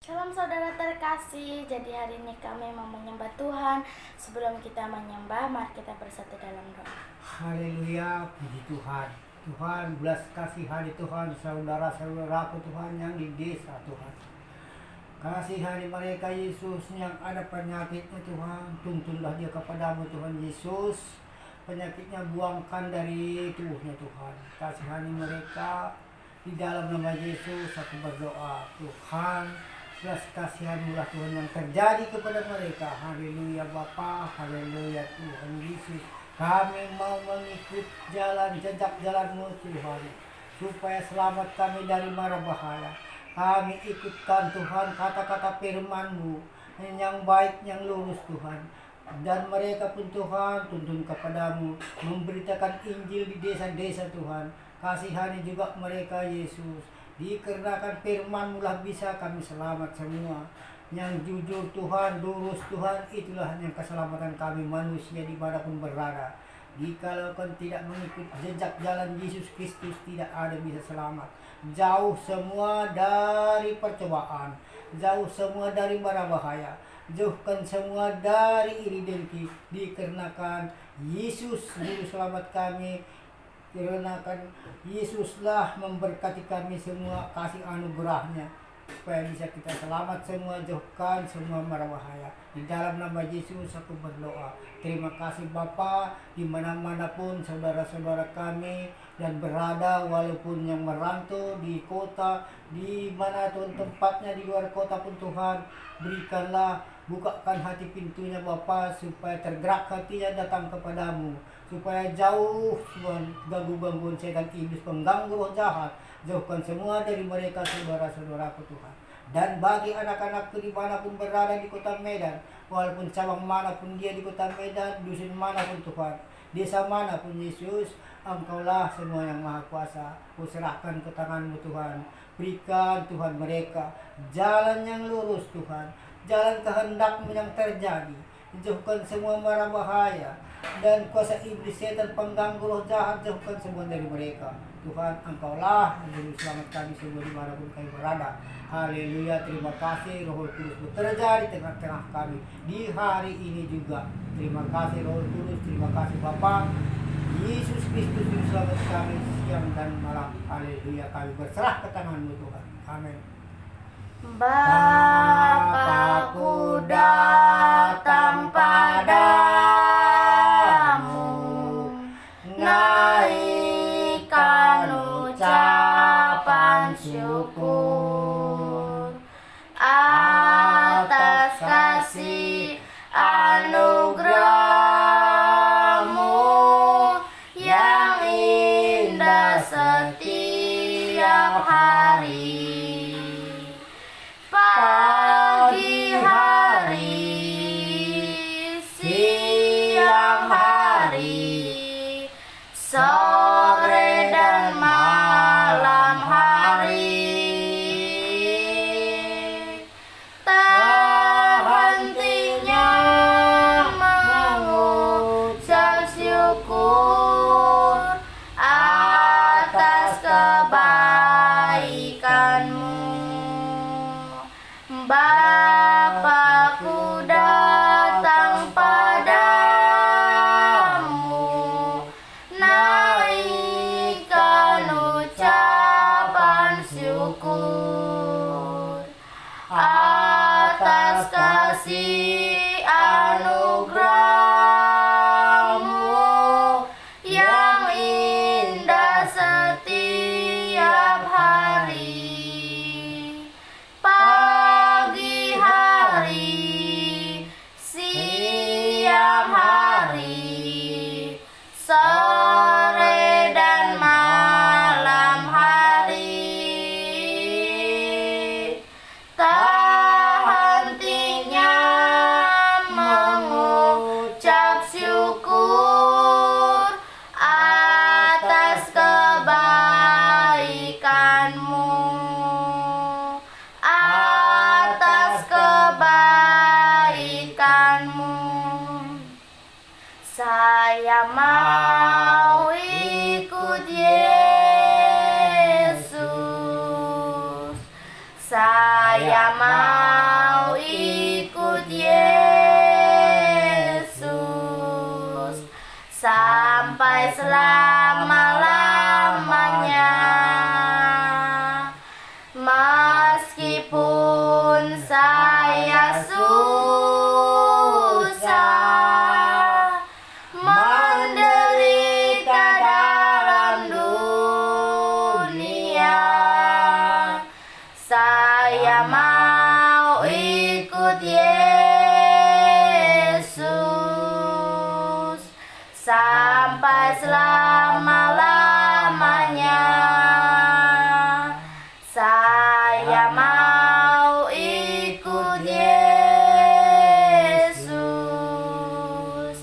Shalom saudara terkasih, jadi hari ini kami mau menyembah Tuhan. Sebelum kita menyembah, mari kita bersatu dalam doa. Haleluya, puji Tuhan. Tuhan, belas kasihani Tuhan, saudara-saudaraku Tuhan yang di desa Tuhan. Kasihani mereka Yesus yang ada penyakitnya Tuhan, tuntunlah dia kepadamu Tuhan Yesus. Penyakitnya buangkan dari tubuhnya Tuhan. Kasihani mereka di dalam nama Yesus aku berdoa. Tuhan, belas kasihan-Mulah Tuhan yang terjadi kepada mereka. Haleluya Bapa, haleluya Tuhan Yesus. Kami mau mengikut jejak jalan-Mu Tuhan, supaya selamat kami dari mara bahaya. Kami ikutkan Tuhan kata-kata firman-Mu yang baik, yang lurus Tuhan. Dan mereka pun Tuhan tuntun kepadamu, memberitakan Injil di desa-desa Tuhan. Kasihani juga mereka Yesus. Dikarenakan firman-Mu lah bisa kami selamat semua. Yang jujur Tuhan, lurus Tuhan, itulah yang keselamatan kami manusia dimanapun berada. Jikalau kan tidak mengikut jejak jalan Yesus Kristus, tidak ada bisa selamat. Jauh semua dari percobaan, jauh semua dari mara bahaya, jauhkan semua dari iri dengki. Dikarenakan Yesus juru selamat kami, dikarenakan Yesuslah memberkati kami semua, kasih anugerahnya, supaya bisa kita selamat semua, jauhkan semua mara bahaya. Di dalam nama Yesus aku berdoa. Terima kasih Bapa, dimana-mana pun saudara-saudara kami dan berada, walaupun yang merantau di kota, di mana Tuhan tempatnya, di luar kota pun Tuhan, berikanlah, bukakan hati pintunya Bapa, supaya tergerak hatinya datang kepadamu, supaya jauh Tuhan ganggu-gangguan setan iblis, pengganggu roh jahat, jauhkan semua dari mereka saudara-saudaraku Tuhan. Dan bagi anak-anakku dimanapun berada di kota Medan, walaupun cabang manapun dia di kota Medan, dusun manapun Tuhan, desa manapun Yesus, Engkaulah semua yang maha kuasa. Kuserahkan ke tangan-Mu Tuhan. Berikan Tuhan mereka jalan yang lurus Tuhan, jalan kehendak-Mu yang terjadi. Jauhkan semua mara bahaya dan kuasa iblis, setan, pengganggu roh jahat, jauhkan semua dari mereka. Tuhan, Engkaulah juru selamat kami semua dimanapun kami berada. Haleluya, terima kasih Roh Kudus bekerja di tengah-tengah kami di hari ini juga. Terima kasih Roh Kudus, terima kasih Bapa Yesus Kristus juru selamat kami siang dan malam. Haleluya, kami berserah ke tangan-Mu Tuhan. Amin. Bapakku datang padamu, naikkan ucapan syukur atas kasih anugerah-Mu yang indah setiap hari. Pagi hari, siang hari, sore dan malam hari, tak hentinya mengucap syukur atas kebaikan-Mu. Bapakku datang padamu, naikkan ucapan syukur atas kasih anugerah-Mu yang indah setiap hari. Pagi hari, siang hari, sore dan malam hari, tak hentinya mengucap syukur atas kebaikan-Mu, atas kebaikan-Mu. Saya mau ikut Yesus, saya mau mau ikut Yesus sampai selama-lamanya. Saya mau ikut Yesus.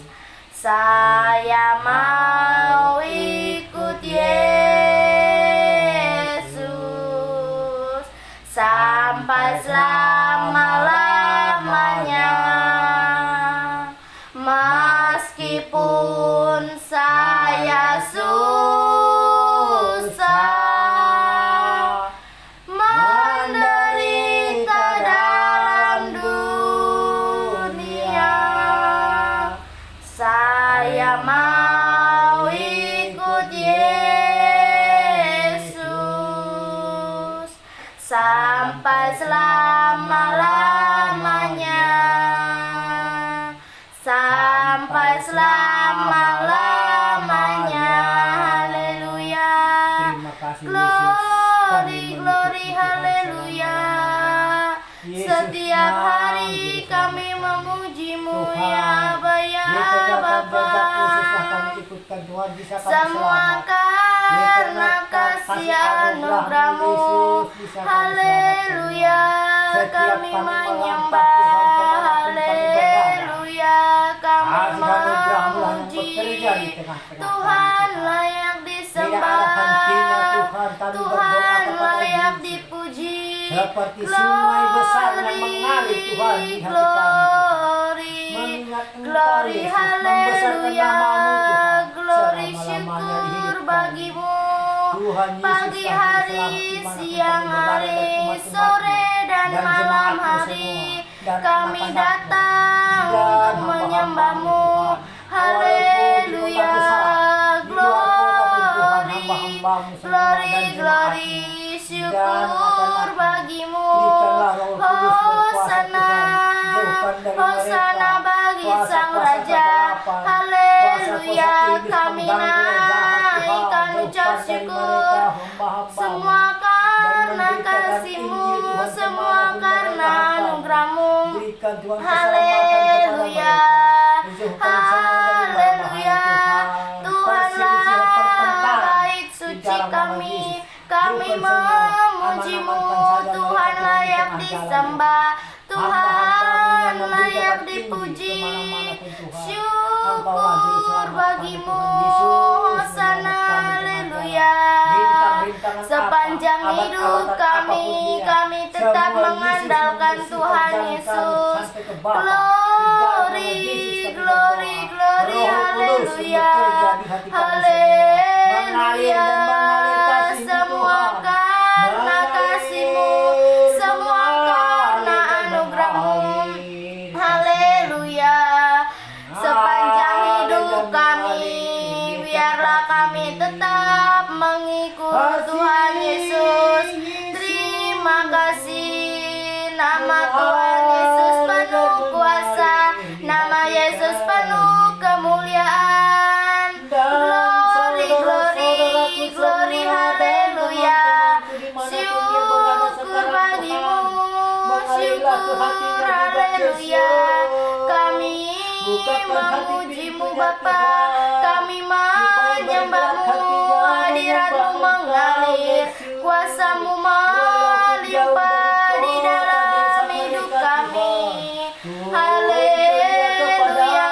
Saya mau ikut Yesus sampai selama-lamanya. Meskipun saya susah menderita dalam dunia, saya mau ikut Yesus sampai selama-lamanya. Sampai selama-lamanya. Haleluya. Terima kasih Yesus. Glory, glory, haleluya. Yesus Setiap Tuhan, hari Yesus kami Tuhan. memuji-Mu Tuhan, ya Aba ya di kerajaan Bapa. khususlah kami ikutkan Tuhan, bisa kami Semua selamat. karena kasih anugerah-Mu. Haleluya. Kami menyembah. Haleluya. Kami memuji. Tuhan layak disembah. Tuhan layak dipuji. Seperti sungai besar yang mengalir Tuhan di hati kami Glory, mengingat Engkau glory, Yesus membesarkan haleluya. namamu Tuhan Glory, selama-lamanya di hidup syukur kami. bagimu. Tuhan Yesus Pagi kami hari, selamat dimanapun siang kami berada hari, dan umat-umatmu sore dan dan malam jemaatmu hari, semua, dan kami anak-anakmu, datang dan untuk hamba-hambamu, menyembah-Mu. Tuhan. Haleluya. Walaupun di kota besar, di luar kota pun Tuhan, Glory, hamba-hambamu semua glory, dan glory. jemaatmu. Syukur anak-anakmu. bagimu. Berikanlah Roh Kudus berkuasa Hosana, Tuhan, jauhkan dari Hosana mereka bagi Sang kuasa-kuasa Raja. kegelapan, Haleluya. kuasa-kuasa iblis Kami pengganggu yang jahat, Tuhan. naikkan ucap Jauhkan dari syukur. mereka hamba-hambamu. Semua karena memberitakan kasih-Mu, Injil, Tuhan, semua kemanapun karena mereka datang. anugerah-Mu. Berikan Tuhan keselamatan kepada Haleluya. mereka. Jauhkan semua dari Haleluya. bahaya, Tuhan. Tuhanlah Perselisihan, pertengkaran baik di suci dalam nama kami. Yesus. Kami Jauhkan semua memuji-Mu. aman-amankan saja Tuhan mereka, layak Tuhan, di tengah disembah. Tuhan Hamba-Hamba-Mu yang layak memberitakan Injil dipuji. kemana-mana pun, Tuhan. Engkaulah Syukur juru selamat kami, bagimu. Tuhan Yesus. Hosana, haleluya. Bintang-bintangan Sepanjang apa, hidup alat-alatan kami, apapun dia, kami tetap semua Yesus mengandalkan membersihkan Tuhan jalan kami Yesus. sampai ke Bapa. Di dalam Glory, nama Yesus kami glory, berdoa. glory, Roh Kudus haleluya. bekerja di hati kami semua. Mengalir Haleluya. dan mengalir kasih-Mu, Semua Tuhan. karena Mengalir, kasih-Mu, semua karena mengalir dan anugerah-Mu. mengalir. Haleluya. Sepanjang hidup kami, biarlah kami tetap mengikut Tuhan Yesus. Terima kasih. Nama Tuhan Yesus penuh kuasa. Nama Yesus penuh kemuliaan. Glory, glory, glory, haleluya. Syukur bagimu. Syukur, haleluya. Kami memuji-Mu Bapa. Kami menyembah-Mu. Hadirat-Mu mengalir. Kuasa-Mu melimpah di dalam hidup kami. Haleluya.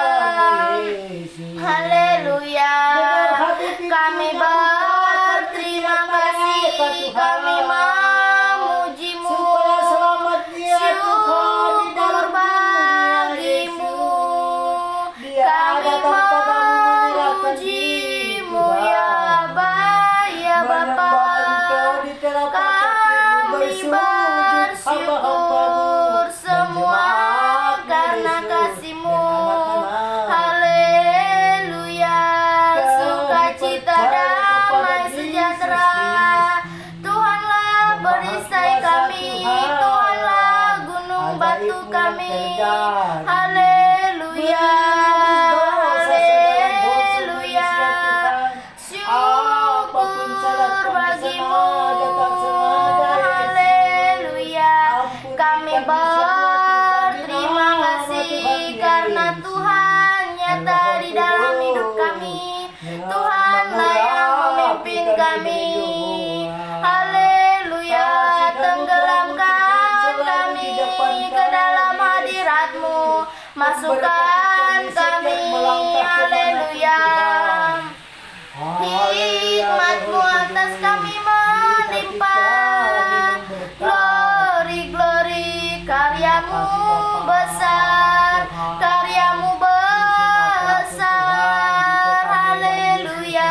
Haleluya. Kami berterima kasih. Kami memuji-Mu. Supaya selamat dia Tuhan di Syukur dalam bagimu. Dia Kami ada tanpa kamu menyerahkan memuji-Mu diri, ya Aba ya Bapa. menyembah Engkau di telapak kakimu, Kami bersujud hamba-hambamu bersyukur dan semua jemaatmu, karena Yesus, kasih-Mu. dan anak-anak. Haleluya. Sukacita, damai sejahtera. Tuhanlah perisai kami. Tuhanlah gunung batu kami. Haleluya. Haleluya. Syukur bagimu. Haleluya. Kami berterima kasih karena Tuhan nyata di dalam hidup kami. Tuhanlah yang memimpin kami. Haleluya. Tenggelamkan kami ke dalam hadirat-Mu. Masukkan kami. Haleluya. Hikmat-Mu atas kami melimpah. Glory, glory. Karya-Mu besar. Karya-Mu besar. Haleluya.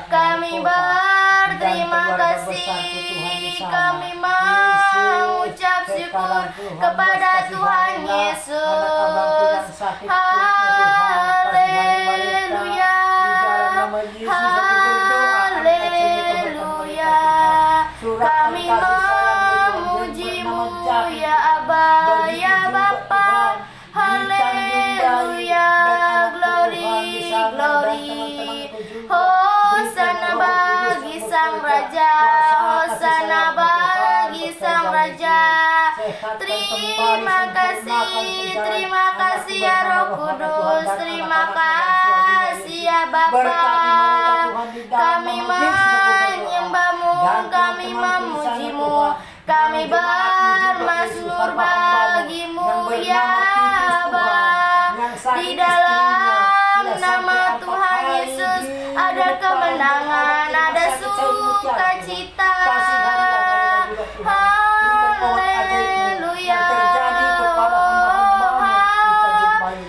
Kami berterima kasih. Kami mengucap syukur kepada Tuhan Yesus. Haleluya. Haleluya. Kami memuji-Mu ya Aba, ya Bapa. Haleluya. Glory, glory. Hosana bagi Sang Raja. Hosana bagi Sang Raja. Terima kasih ya Roh Kudus. Terima kasih ya Bapa. Kami menyembah-Mu, kami memuji-Mu, kami bermazmur bagi-Mu ya Aba. Di dalam nama Tuhan Yesus ada kemenangan, ada sukacita. Haleluya.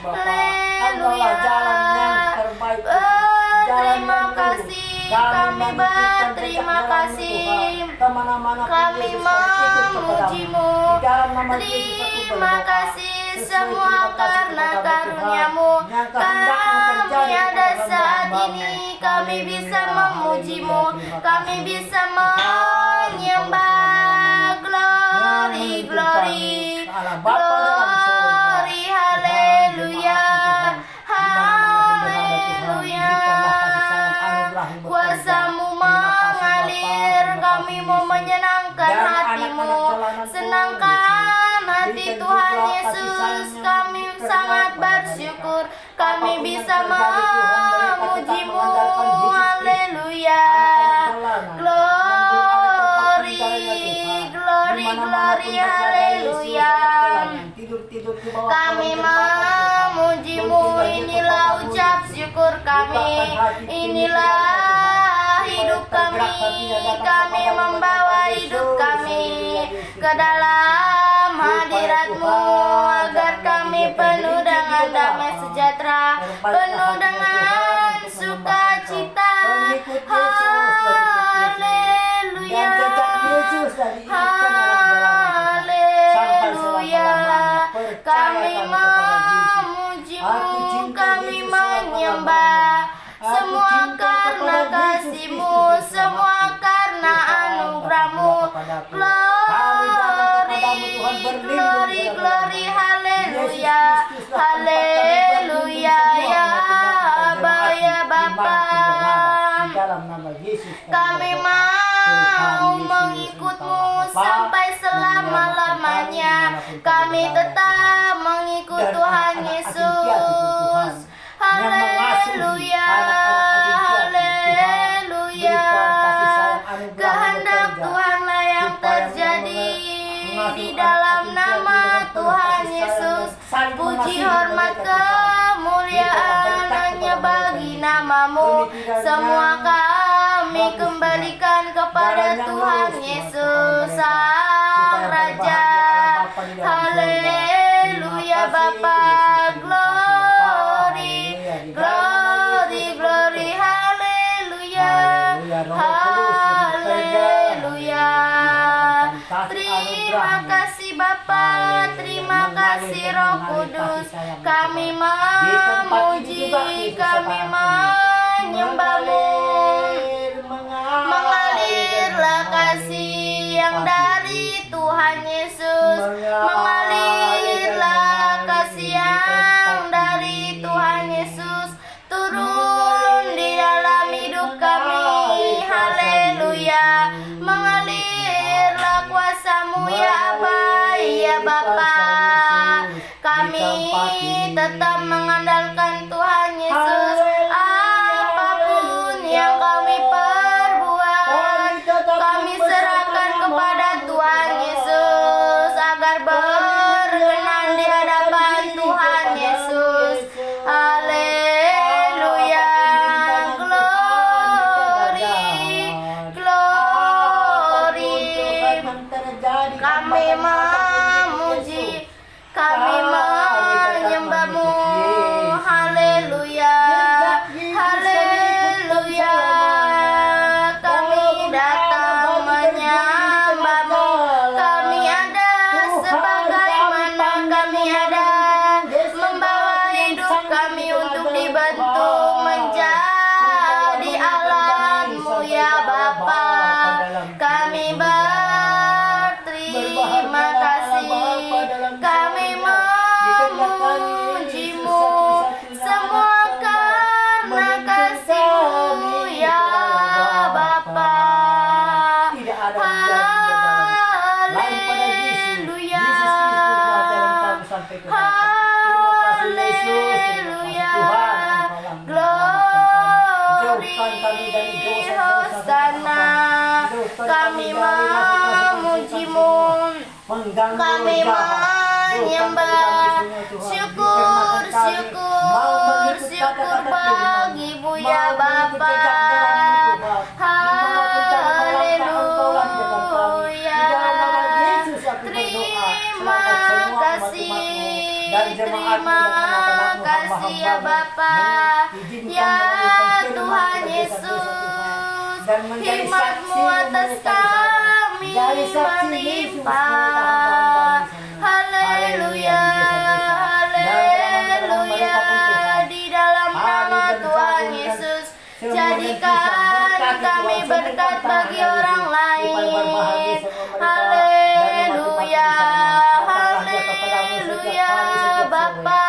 Haleluya. Terima kasih, kami berterima kasih. Kami memuji-Mu. Terima kasih semua karena karunia-Mu. Kami ada saat ini, kami bisa memuji-Mu, kami bisa menyembah. Glory, glory, glory. Haleluya. Haleluya. Kuasa-Mu mengalir, kami mau menyenangkan hati-Mu. Senangkan hati Tuhan Yesus, kami sangat bersyukur kami bisa memuji-Mu. Haleluya. Glory, glory, glory. Haleluya. Kami memuji-Mu, inilah ucap syukur kami, inilah hidup kami membawa hidup kami ke dalam hadirat-Mu, agar kami penuh dengan damai sejahtera, penuh dengan sukacita. Haleluya. Haleluya. Kami memuji-Mu, kami menyembah. Semua karena kasih-Mu, semua karena anugerah-Mu. Glory, glory, glory. Haleluya. Haleluya. Ya Aba, ya Bapa. Kami mau mengikut-Mu sampai selama-lamanya. Kami tetap mengikut Tuhan Yesus. Haleluya. Haleluya. Kehendak Tuhanlah yang terjadi di dalam nama Tuhan Yesus. Puji, hormat, kemuliaan hanya bagi nama-Mu. Semua kami kembalikan kepada Tuhan Yesus Sang Raja. Haleluya Bapa. Glory, glory, glory. Haleluya. Haleluya. Terima kasih Bapa, terima kasih Roh Kudus. Kami memuji, kami menyembah-Mu. Mengalirlah kasih yang dari Tuhan Yesus. Mengalirlah kasih yang dari Tuhan Yesus. Turun di dalam hidup kami. Haleluya. Mengalirlah kuasa-Mu ya Aba, Bapa. Kami tetap mengandalkan Tuhan Yesus. Apapun yang kami perbuat, kami serahkan kepada Tuhan Yesus agar berkenan di hadapan Tuhan Yesus. Haleluya, glory, glory. Kami memuji, kami menyembah-Mu. Haleluya, haleluya. Kami datang menyembah-Mu. Kami ada sebagaimana kami ada, membawa hidup kami untuk dibentuk menjadi alat-Mu ya Bapa. Kami berterima kasih, kami memuji-Mu, semua karena kasih-Mu ya Bapa. Haleluya, haleluya, glory, hosana. Kami memuji-Mu, kami menyembah. Syukur, syukur, syukur bagi-Mu ya Bapa. Haleluya, terima kasih, terima kasih ya Bapa, ya Tuhan Yesus. Hikmat-Mu atas kami melimpah. Haleluya, haleluya. Di dalam nama Tuhan Yesus, jadikan kami berkat bagi orang lain. Haleluya, haleluya Bapa.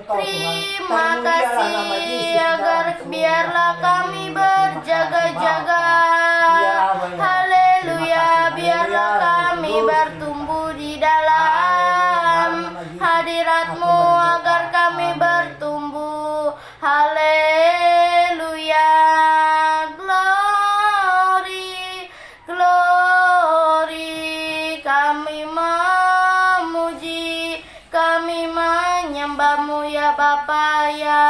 Terima kasih agar biarlah kami berjaga-jaga. Haleluya, biarlah kami bertumbuh di dalam hadirat-Mu, agar kami bertumbuh. Haleluya, glory, glory. Kami memuji, kami menyembah-Mu ya Bapa ya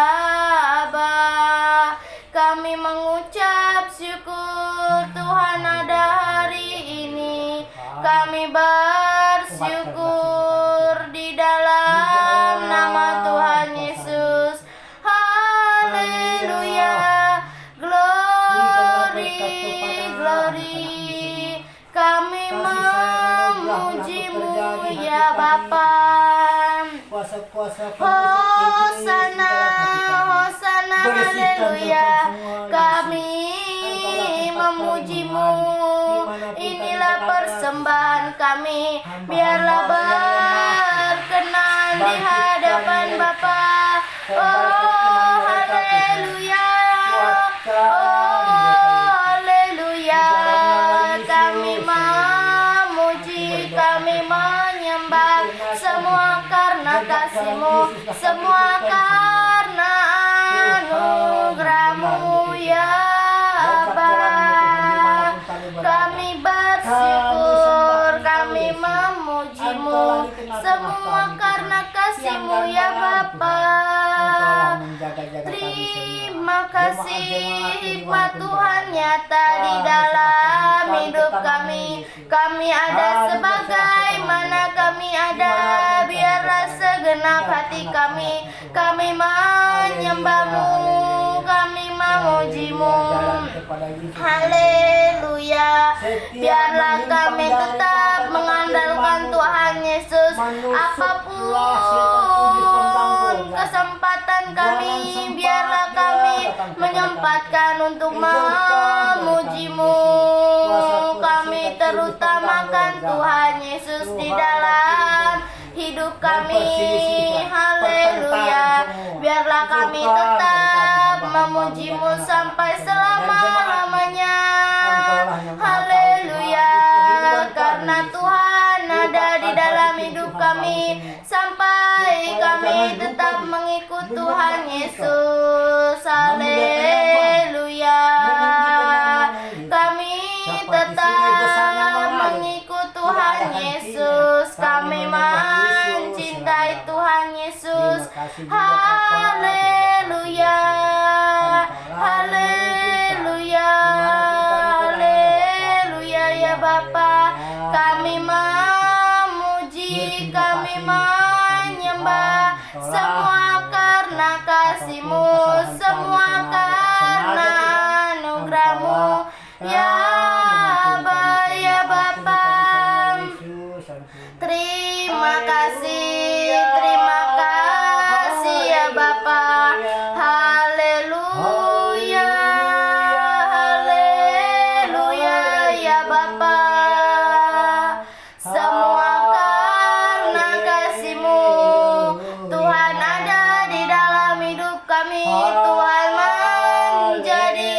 Aba. Kami mengucap syukur Tuhan ada hari ini. Kami bersyukur di dalam nama Tuhan Yesus. Haleluya, glory, glory. Kami memuji-Mu ya Bapa. Hosana, hosana, haleluya. Kami memuji-Mu. Inilah persembahan kami, biarlah berkenan di hadapan Bapa. Oh haleluya, oh haleluya. Kami memuji, kami menyembah, semua karena kasih-Mu, semua karena anugerah-Mu ya Aba. Kami bersyukur, kami memuji-Mu, semua karena kasih-Mu ya Bapa. Terima kasih, hikmat Tuhan nyata di dalam hidup kami. Kami ada sebagaimana kami ada, biarlah segenap hati kami. Kami menyembah-Mu, kami memuji-Mu. Haleluya, biarlah kami tetap mengandalkan Tuhan Yesus. Apapun kesempatan kami, biarlah kami menyempatkan untuk memuji-Mu. Kami terutamakan Tuhan Yesus di dalam hidup kami. Haleluya, biarlah kami tetap memuji-Mu sampai selama-lamanya. Haleluya, karena Tuhan ada di dalam hidup kami sampai kami tetap mengikut Tuhan Yesus. Haleluya. Kami tetap mengikut Tuhan Yesus. Kami mencintai Tuhan Yesus. Haleluya. Haleluya. Haleluya ya Bapa. Kami memuji, kami menyembah, semua karena kasih-Mu, semua karena anugerah-Mu ya Aba ya Bapa. Terima kasih ya Bapa. Haleluya. Haleluya ya Bapa. Semua karena kasih-Mu, Tuhan ada di dalam hidup kami. Tuhan menjadi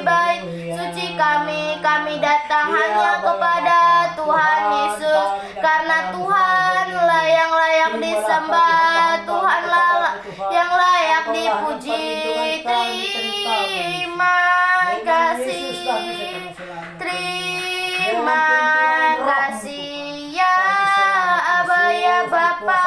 baik, suci kami datang hanya kepada Tuhan Yesus, karena Tuhanlah yang layak disembah, Tuhanlah yang layak dipuji. Terima kasih, terima kasih ya Aba ya Bapa.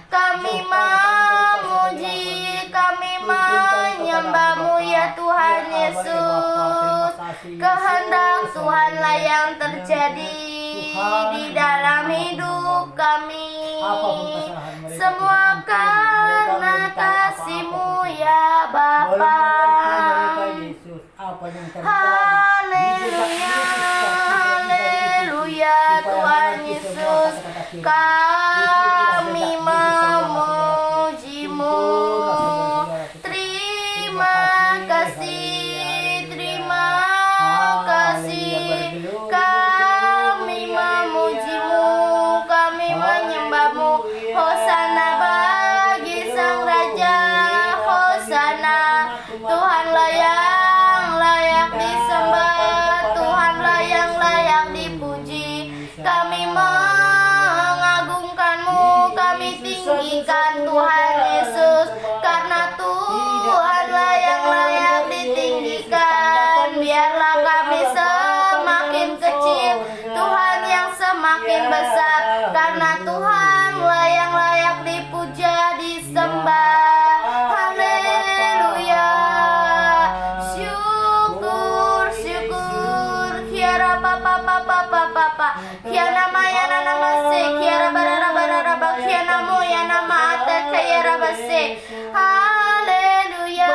Kami memuji, kami menyembah-Mu ya Tuhan Yesus. Kehendak Tuhanlah yang terjadi di dalam hidup kami. Semua karena kasih-Mu ya Bapa. Haleluya. Haleluya Tuhan Yesus. Kami memuji-Mu. Terima kasih, terima kasih. Kami memuji-Mu, kami menyembah-Mu. Hosana bagi Sang Raja, Hosana. Tuhanlah yang layak disembah, Tuhanlah yang layak dipuji. Kami mengagungkan-Mu, kami tinggikan Tuhan Yesus, karena Tuhanlah yang layak ditinggikan. Biarlah kami semakin kecil, Tuhan yang semakin besar, karena Tuhanlah yang layak dipuja, disembah. Haleluya. Syukur, syukur. Kiara papa papa papa papa. Kiana maya nana mase. Kiara barara barara ba. Kiana moya nama ata kiara base. Haleluya.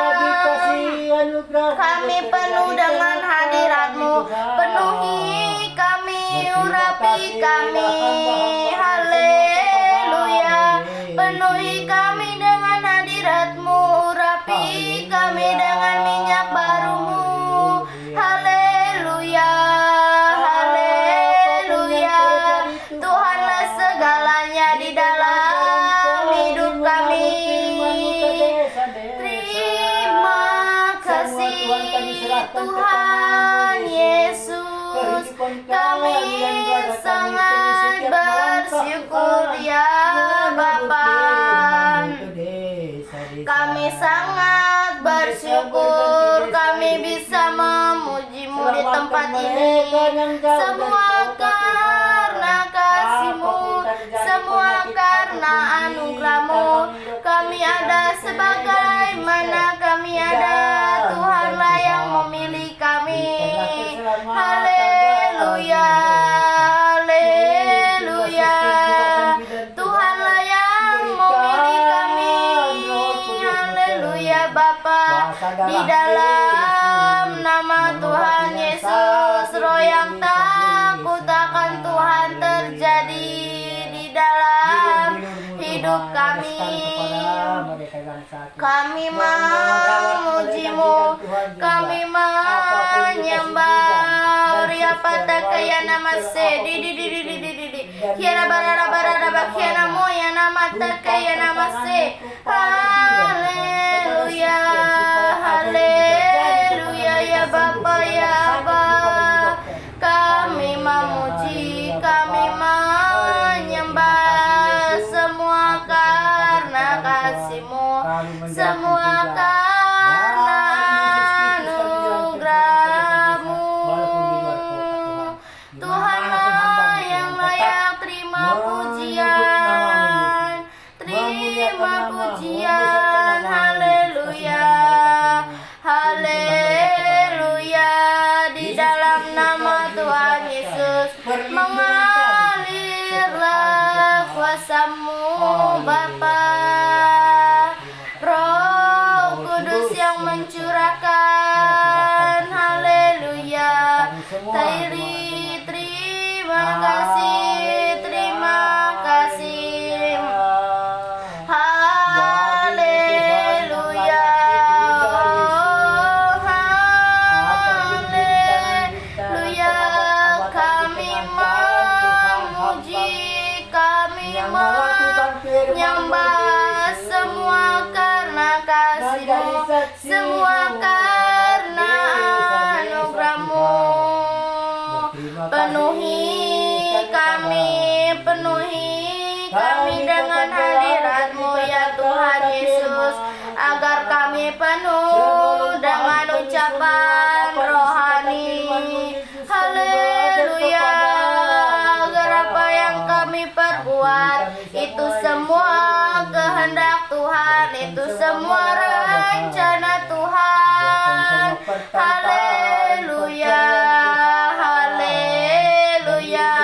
Kami penuh dengan hadirat-Mu, penuhi kami, urapi kami. Haleluya. Penuhi kami dengan hadirat-Mu, urapi kami dengan minyak baru-Mu. Haleluya. Haleluya. Tuhanlah segalanya di dalam hidup kami. Terima kasih Tuhan Yesus. Kami sangat bersyukur ya Bapa. Kami sangat bersyukur kami bisa memuji-Mu di tempat ini. Semua karena kasih-Mu, semua karena anugerah-Mu. Kami ada sebagaimana kami ada, Tuhanlah yang memilih kami. Haleluya. Haleluya. Tuhanlah yang memilih kami. Haleluya Bapa. Di dalam nama Tuhan Yesus, roh yang takut akan Tuhan terjadi di dalam hidup kami. Kami memuji-Mu, kami menyembah. Ria patakaya nama se di kiara barara barara bakiana moya nama takaya nama se. Haleluya. Haleluya ya Bapa ya Bapa. Kami memuji, kami menyembah. pujian, terima pujian, haleluya, haleluya. Di dalam nama Tuhan Yesus mengalirlah kuasa-Mu Bapa, Roh Kudus yang mencurahkan, haleluya. Terima kasih, terima kasih, haleluya, haleluya. Kami memuji, kami menyembah, semua karena kasih-Mu, semua karena anugerah-Mu. Penuhi kami dengan hadirat-Mu ya Tuhan Yesus, agar kami penuh dengan ucapan rohani, haleluya. Agar apa yang kami perbuat itu semua kehendak Tuhan, itu semua rencana Tuhan, haleluya, haleluya.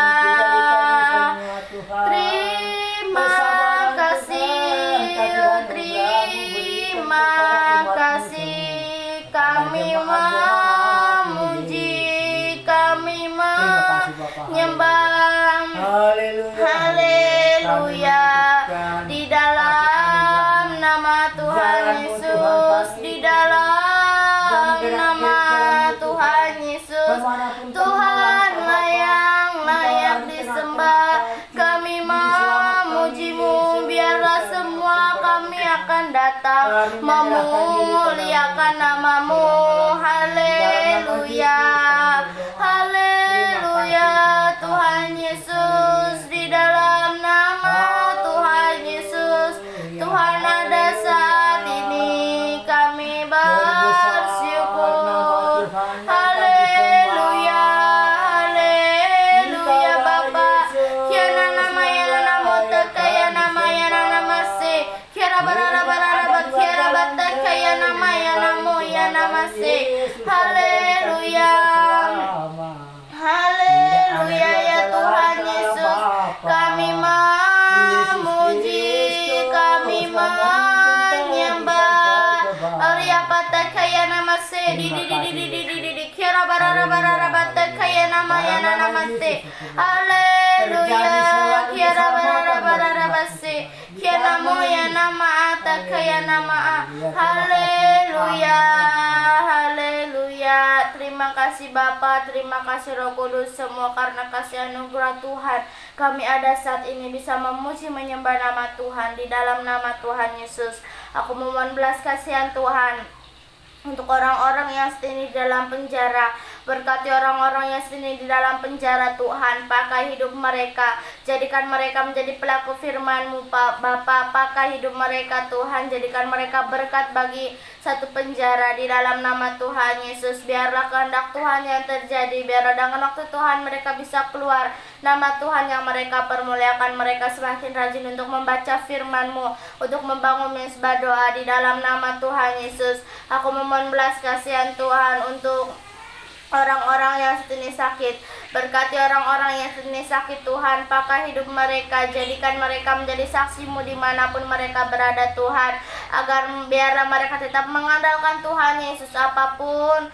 Terima kasih, kami memuji, kami menyembah, haleluya. Di dalam nama Tuhan Yesus, di dalam nama Tuhan Yesus, Tuhanlah yang layak disembah. Kami memuji-Mu, biarlah semua kami akan datang memuliakan nama-Mu, haleluya, haleluya. Tuhan Yesus, di dalam nama Tuhan Yesus, Tuhan ada saat ini, kami bersyukur, haleluya, haleluya. Bapa, kiana nama yana namo takaya nama yana namase, kiara barara barara kiara batakaya nama yana mo yana namase, haleluya, haleluya. Ya Tuhan Yesus, kami memuji, kami menyembah, Arya patakaya namase, di kiara barara barara batakaya nama yana namase, haleluya, kiara barara barara base, kiana moya nama atakaya nama, haleluya, haleluya. Terima kasih Bapa, terima kasih Roh Kudus, semua karena kasih anugerah Tuhan kami ada saat ini bisa memuji menyembah nama Tuhan. Di dalam nama Tuhan Yesus, aku memohon belas kasihan Tuhan untuk orang-orang yang saat ini di dalam penjara. Berkati orang-orang yang saat ini di dalam penjara Tuhan, pakai hidup mereka, jadikan mereka menjadi pelaku firman-Mu Bapa. Pakai hidup mereka Tuhan, jadikan mereka berkat bagi satu penjara di dalam nama Tuhan Yesus. Biarlah kehendak Tuhan yang terjadi, biarlah dengan waktu Tuhan mereka bisa keluar, nama Tuhan yang mereka permuliakan, mereka semakin rajin untuk membaca firman-Mu, untuk membangun mezbah doa di dalam nama Tuhan Yesus. Aku memohon belas kasihan Tuhan untuk orang-orang yang saat ini sakit. Berkati orang-orang yang saat ini sakit Tuhan, pakai hidup mereka, jadikan mereka menjadi saksi-Mu dimanapun mereka berada Tuhan, agar biarlah mereka tetap mengandalkan Tuhan Yesus apapun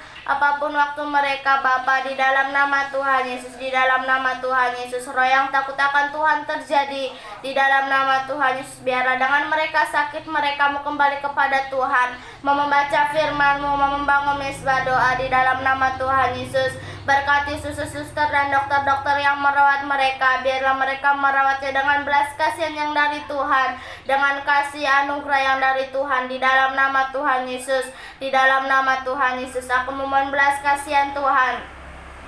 waktu mereka Bapa. Di dalam nama Tuhan Yesus, di dalam nama Tuhan Yesus, roh yang takut akan Tuhan terjadi di dalam nama Tuhan Yesus. Biarlah dengan mereka sakit, mereka mau kembali kepada Tuhan, mau membaca firman-Mu, mau membangun mezbah doa di dalam nama Tuhan Yesus. Berkati suster-suster dan dokter-dokter yang merawat mereka, biarlah mereka merawatnya dengan belas kasihan yang dari Tuhan, dengan kasih anugerah yang dari Tuhan, di dalam nama Tuhan Yesus. Di dalam nama Tuhan Yesus, aku memohon belas kasihan Tuhan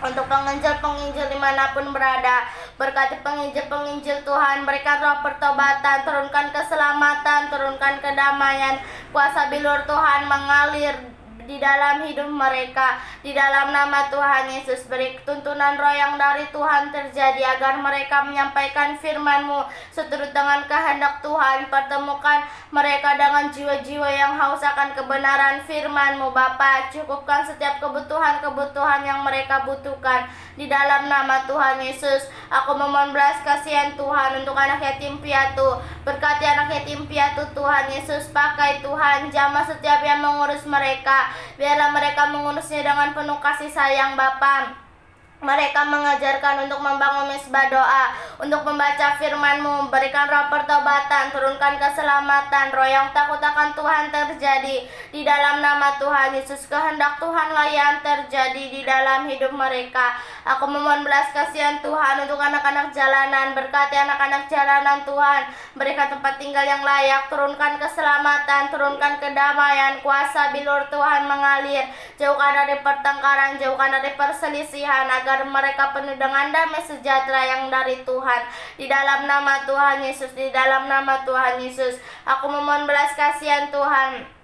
untuk penginjil-penginjil dimanapun berada. Berkati penginjil-penginjil Tuhan, berikan roh pertobatan, turunkan keselamatan, turunkan kedamaian, kuasa bilur Tuhan mengalir di dalam hidup mereka. Di dalam nama Tuhan Yesus, beri tuntunan roh yang dari Tuhan terjadi agar mereka menyampaikan firman-Mu seturut dengan kehendak Tuhan. Pertemukan mereka dengan jiwa-jiwa yang haus akan kebenaran firman-Mu Bapa. Cukupkan setiap kebutuhan-kebutuhan yang mereka butuhkan. Di dalam nama Tuhan Yesus, aku memohon belas kasihan Tuhan untuk anak yatim piatu. Berkati anak yatim piatu Tuhan Yesus, pakai Tuhan, jamah setiap yang mengurus mereka. Biarlah mereka mengurusnya dengan penuh kasih sayang Bapa. Mereka mengajarkan untuk membangun mesbah doa, untuk membaca firman-Mu, berikan roh pertobatan, turunkan keselamatan, roh yang takut akan Tuhan terjadi. Di dalam nama Tuhan Yesus, kehendak Tuhanlah yang terjadi di dalam hidup mereka. Aku memohon belas kasihan Tuhan untuk anak-anak jalanan, berkati anak-anak jalanan Tuhan, berikan tempat tinggal yang layak, turunkan keselamatan, turunkan kedamaian, kuasa bilur Tuhan mengalir, jauhkan dari pertengkaran, jauhkan dari perselisihan, agar mereka penuh dengan damai sejahtera yang dari Tuhan. Di dalam nama Tuhan Yesus, di dalam nama Tuhan Yesus, aku memohon belas kasihan Tuhan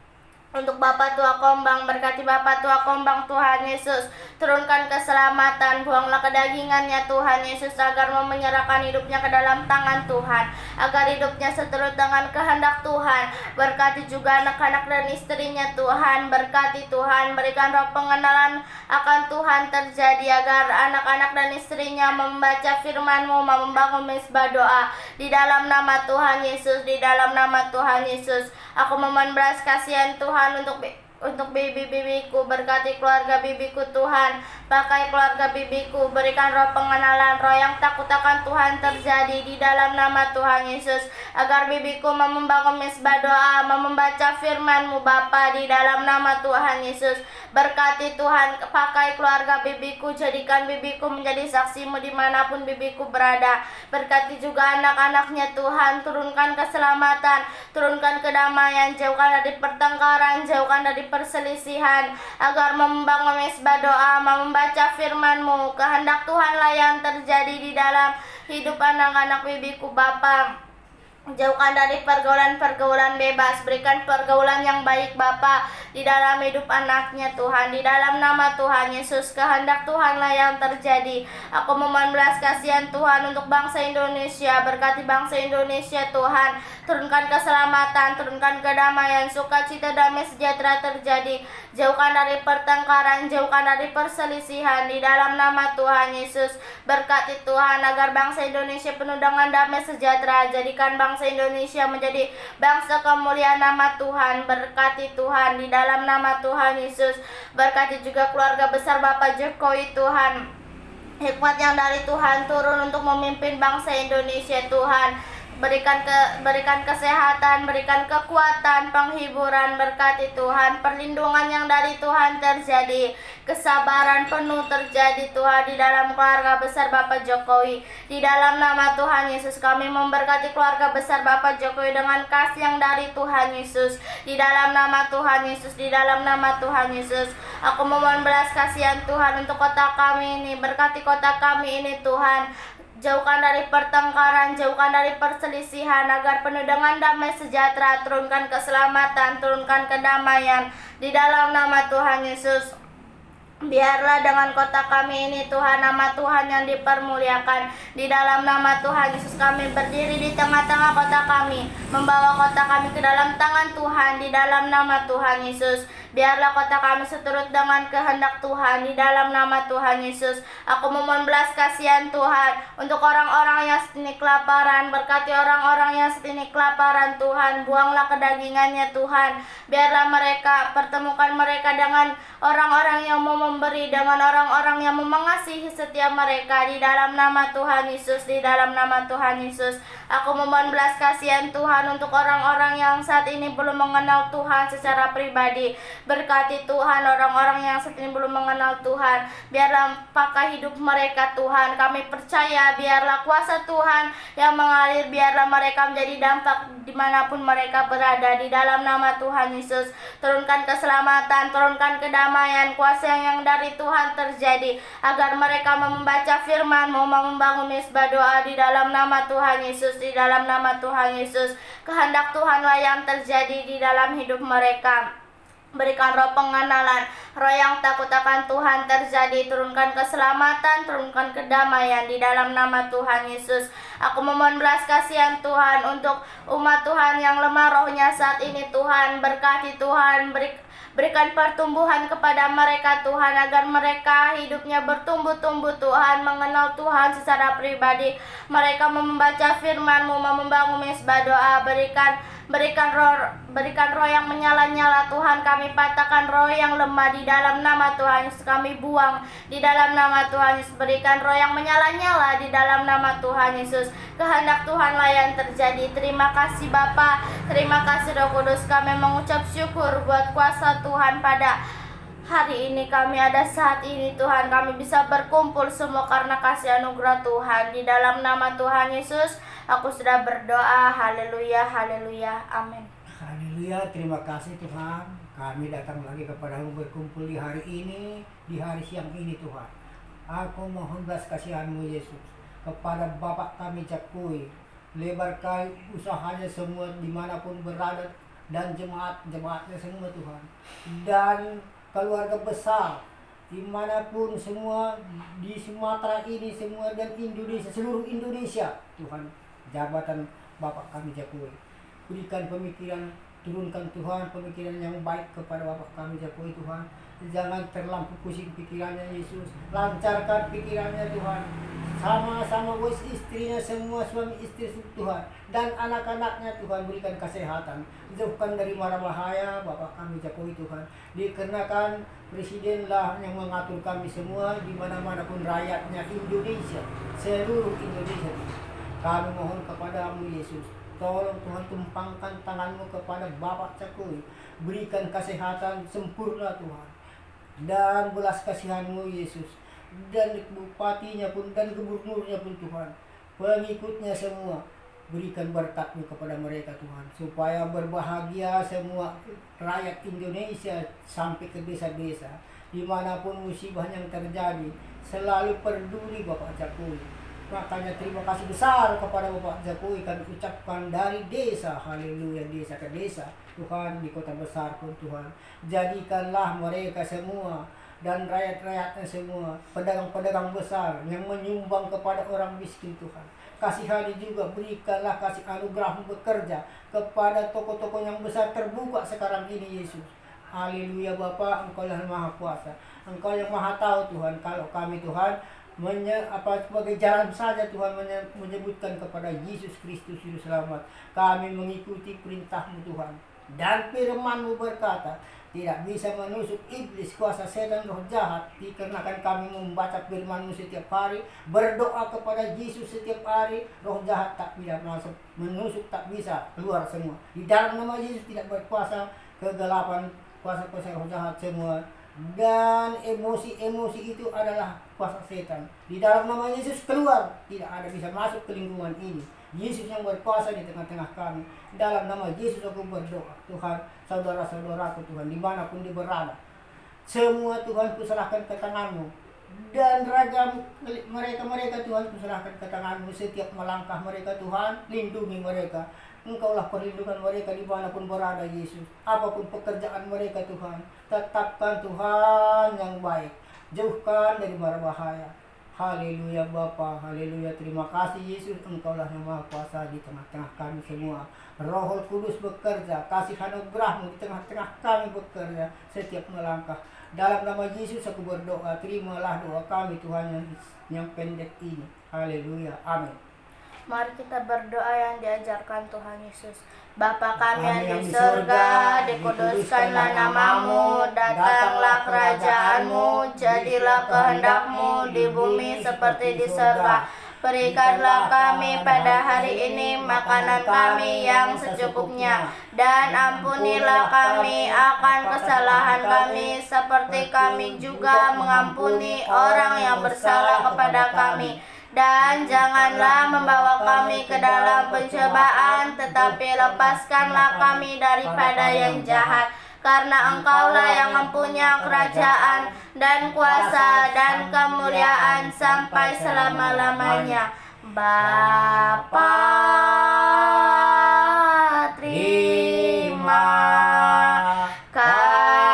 untuk Bapak Tua Kombang, berkati Bapak Tua Kombang Tuhan Yesus, turunkan keselamatan, buanglah kedagingannya Tuhan Yesus, agar mau menyerahkan hidupnya ke dalam tangan Tuhan, agar hidupnya seturut dengan kehendak Tuhan. Berkati juga anak-anak dan istrinya Tuhan, berkati Tuhan, berikan roh pengenalan akan Tuhan terjadi, agar anak-anak dan istrinya membaca firman-Mu, membangun mesbah doa. Di dalam nama Tuhan Yesus, di dalam nama Tuhan Yesus, aku memohon belas kasihan Tuhan untuk bibi-bibiku, berkati keluarga bibiku Tuhan, pakai keluarga bibiku, berikan roh pengenalan, roh yang takut akan Tuhan terjadi di dalam nama Tuhan Yesus, agar bibiku membangun mesbah doa, membaca firman-Mu Bapa, di dalam nama Tuhan Yesus. Berkati Tuhan, pakai keluarga bibiku, jadikan bibiku menjadi saksi-Mu dimanapun bibiku berada. Berkati juga anak-anaknya Tuhan, turunkan keselamatan, turunkan kedamaian, jauhkan dari pertengkaran, jauhkan dari perselisihan, agar membangun mesbah doa, membaca firman-Mu. Kehendak Tuhanlah yang terjadi di dalam hidup anak-anak bibiku Bapa. Jauhkan dari pergaulan-pergaulan bebas, berikan pergaulan yang baik Bapa di dalam hidup anaknya Tuhan. Di dalam nama Tuhan Yesus, kehendak Tuhanlah yang terjadi. Aku memohon belas kasihan Tuhan untuk bangsa Indonesia, berkati bangsa Indonesia Tuhan, turunkan keselamatan, turunkan kedamaian, sukacita, damai sejahtera terjadi. Jauhkan dari pertengkaran, jauhkan dari perselisihan di dalam nama Tuhan Yesus. Berkati Tuhan agar bangsa Indonesia penuh dengan damai sejahtera. Jadikan bangsa Indonesia menjadi bangsa kemuliaan nama Tuhan. Berkati Tuhan di dalam nama Tuhan Yesus. Berkati juga keluarga besar Bapak Jokowi Tuhan. Hikmat yang dari Tuhan turun untuk memimpin bangsa Indonesia Tuhan. Berikan kesehatan, berikan kekuatan, penghiburan, berkati Tuhan, perlindungan yang dari Tuhan terjadi, kesabaran penuh terjadi Tuhan di dalam keluarga besar Bapak Jokowi. Di dalam nama Tuhan Yesus, kami memberkati keluarga besar Bapak Jokowi dengan kasih yang dari Tuhan Yesus. Di dalam nama Tuhan Yesus, di dalam nama Tuhan Yesus, aku memohon belas kasihan Tuhan untuk kota kami ini, berkati kota kami ini Tuhan. Jauhkan dari pertengkaran, jauhkan dari perselisihan, agar penuh dengan damai sejahtera, turunkan keselamatan, turunkan kedamaian. Di dalam nama Tuhan Yesus, biarlah dengan kota kami ini Tuhan, nama Tuhan yang dipermuliakan. Di dalam nama Tuhan Yesus, kami berdiri di tengah-tengah kota kami, membawa kota kami ke dalam tangan Tuhan. Di dalam nama Tuhan Yesus, biarlah kota kami seturut dengan kehendak Tuhan. Di dalam nama Tuhan Yesus, aku memohon belas kasihan Tuhan untuk orang-orang yang saat ini kelaparan. Berkati orang-orang yang saat ini kelaparan Tuhan. Buanglah kedagingannya Tuhan. Biarlah mereka, pertemukan mereka dengan orang-orang yang mau memberi, dengan orang-orang yang mau mengasihi setiap mereka. Di dalam nama Tuhan Yesus, di dalam nama Tuhan Yesus, aku memohon belas kasihan Tuhan untuk orang-orang yang saat ini belum mengenal Tuhan secara pribadi. Berkati Tuhan orang-orang yang saat ini belum mengenal Tuhan. Biarlah pakai hidup mereka Tuhan. Kami percaya biarlah kuasa Tuhan yang mengalir, biarlah mereka menjadi dampak dimanapun mereka berada. Di dalam nama Tuhan Yesus, turunkan keselamatan, turunkan kedamaian, kuasa yang dari Tuhan terjadi, agar mereka membaca firman-Mu, membangun mesbah doa. Di dalam nama Tuhan Yesus, di dalam nama Tuhan Yesus, kehendak Tuhanlah yang terjadi di dalam hidup mereka. Berikan roh pengenalan, roh yang takut akan Tuhan terjadi. Turunkan keselamatan, turunkan kedamaian di dalam nama Tuhan Yesus. Aku memohon belas kasihan Tuhan untuk umat Tuhan yang lemah rohnya saat ini Tuhan. Berkati Tuhan, berikan pertumbuhan kepada mereka Tuhan, agar mereka hidupnya bertumbuh-tumbuh Tuhan, mengenal Tuhan secara pribadi. Mereka membaca firman-Mu, membangun mesbah doa. Berikan roh yang menyala-nyala Tuhan. Kami patahkan roh yang lemah di dalam nama Tuhan Yesus. Kami buang di dalam nama Tuhan Yesus. Berikan roh yang menyala-nyala di dalam nama Tuhan Yesus. Kehendak Tuhanlah yang terjadi. Terima kasih Bapa, terima kasih Roh Kudus. Kami mengucap syukur buat kuasa Tuhan pada hari ini. Kami ada saat ini Tuhan. Kami bisa berkumpul semua karena kasih anugerah Tuhan. Di dalam nama Tuhan Yesus aku sudah berdoa. Haleluya, haleluya, amin. Haleluya, terima kasih Tuhan. Kami datang lagi kepadamu berkumpul di hari ini, di hari siang ini Tuhan. Aku mohon belas kasihan-Mu Yesus kepada Bapak kami Jakui. Lebarkan usahanya semua dimanapun berada, dan jemaat-jemaatnya semua Tuhan. Dan keluarga besar dimanapun semua di Sumatera ini semua, dan Indonesia, seluruh Indonesia Tuhan. Jabatan Bapak kami Jakui, berikan pemikiran, turunkan Tuhan pemikiran yang baik kepada Bapak kami Jakui Tuhan. Jangan terlampau pusing pikirannya Yesus. Lancarkan pikirannya Tuhan. Sama-sama istrinya semua, suami istri Tuhan, dan anak-anaknya Tuhan, berikan kesehatan. Jauhkan dari mara bahaya Bapak kami Jakui Tuhan. Dikarenakan Presidenlah yang mengatur kami semua di mana-mana pun rakyatnya Indonesia, seluruh Indonesia. Kami mohon kepadamu Yesus, tolong Tuhan, tumpangkan tangan-Mu kepada Bapak Jakui. Berikan kesehatan sempurna Tuhan, dan belas kasihan-Mu Yesus, dan bupatinya pun dan gubernurnya pun Tuhan, pengikutnya semua. Berikan berkat-Mu kepada mereka Tuhan, supaya berbahagia semua rakyat Indonesia sampai ke desa-desa. Dimanapun musibah yang terjadi, selalu peduli Bapak Jakui. Makanya terima kasih besar kepada Bapak Jakui kami ucapkan dari desa, haleluya, desa ke desa Tuhan, di kota besar pun Tuhan. Jadikanlah mereka semua dan rakyat-rakyatnya semua pedagang-pedagang besar yang menyumbang kepada orang miskin Tuhan. Kasihani juga, berikanlah kasih anugerah-Mu bekerja kepada toko-toko yang besar terbuka sekarang ini Yesus. Haleluya Bapa, Engkau yang Maha Kuasa, Engkau yang Maha Tahu Tuhan. Kalau kami Tuhan sebagai jalan saja Tuhan menyebutkan kepada Yesus Kristus Juru Selamat, kami mengikuti perintah-Mu Tuhan. Dan firman-Mu berkata, tidak bisa menusuk iblis, kuasa setan, roh jahat. Dikarenakan kami membaca firman-Mu setiap hari, berdoa kepada Yesus setiap hari, roh jahat tak bisa masuk, menusuk tak bisa keluar semua. Di dalam nama Yesus tidak berkuasa kegelapan, kuasa-kuasa roh jahat semua. Dan emosi-emosi itu adalah kuasa setan. Di dalam nama Yesus keluar, tidak ada bisa masuk ke lingkungan ini. Yesus yang berkuasa di tengah-tengah kami. Dalam nama Yesus aku berdoa Tuhan, saudara-saudaraku Tuhan, dimanapun dia berada, semua Tuhan kuserahkan ke tangan-Mu. Dan raga mereka Tuhan kuserahkan ke tangan-Mu. Setiap melangkah mereka Tuhan, lindungi mereka. Engkaulah perlindungan mereka dimanapun berada Yesus. Apapun pekerjaan mereka Tuhan, tetapkan Tuhan yang baik. Jauhkan dari mara bahaya. Haleluya Bapa, haleluya, terima kasih Yesus. Engkaulah yang Maha Kuasa di tengah-tengah kami semua. Roh Kudus bekerja, kasih anugerah-Mu di tengah-tengah kami bekerja setiap melangkah. Dalam nama Yesus aku berdoa, terimalah doa kami Tuhan yang pendek ini. Haleluya, amin. Mari kita berdoa yang diajarkan Tuhan Yesus. Bapa kami yang di surga, dikuduskanlah nama-Mu, datanglah kerajaan-Mu, jadilah kehendak-Mu di bumi seperti di surga. Berikanlah kami pada hari ini makanan kami yang secukupnya, dan ampunilah kami akan kesalahan kami, seperti kami juga mengampuni orang yang bersalah kepada kami. Dan janganlah membawa kami ke dalam pencobaan, tetapi lepaskanlah kami daripada yang jahat. Karena Engkaulah yang mempunyai kerajaan dan kuasa dan kemuliaan sampai selama-lamanya. Bapa, terima kasih.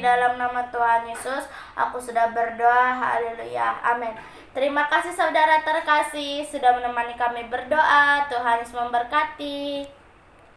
dalam nama Tuhan Yesus aku sudah berdoa. Haleluya. Amin. Terima kasih saudara terkasih sudah menemani kami berdoa. Tuhan Yesus memberkati.